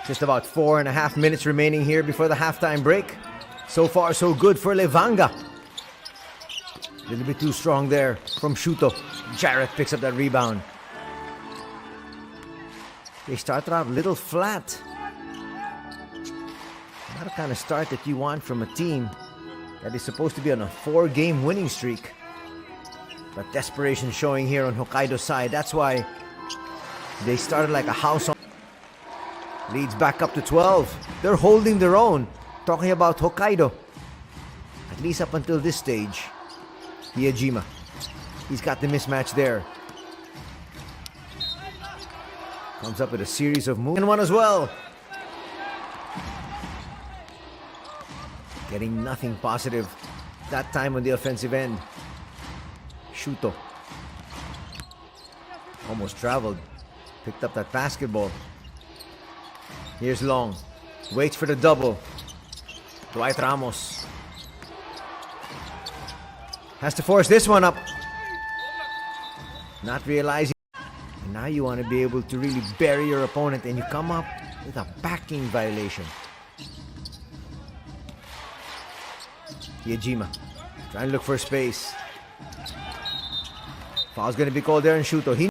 Just about 4.5 minutes remaining here before the halftime break. So far, so good for Levanga. A little bit too strong there from Shuto. Jarrett picks up that rebound. They started out a little flat. Not the kind of start that you want from a team that is supposed to be on a 4-game winning streak. But desperation showing here on Hokkaido's side. That's why they started like a house on. Leads back up to 12. They're holding their own. Talking about Hokkaido. At least up until this stage. Hiyajima. He's got the mismatch there. Comes up with a series of moves. And one as well. Getting nothing positive that time on the offensive end. Shuto. Almost traveled. Picked up that basketball. Here's Long. Waits for the double. Dwight Ramos. Has to force this one up. Not realizing. And now you want to be able to really bury your opponent, and you come up with a backing violation. Hiyajima. Trying to look for space. Foul's going to be called there and Shuto.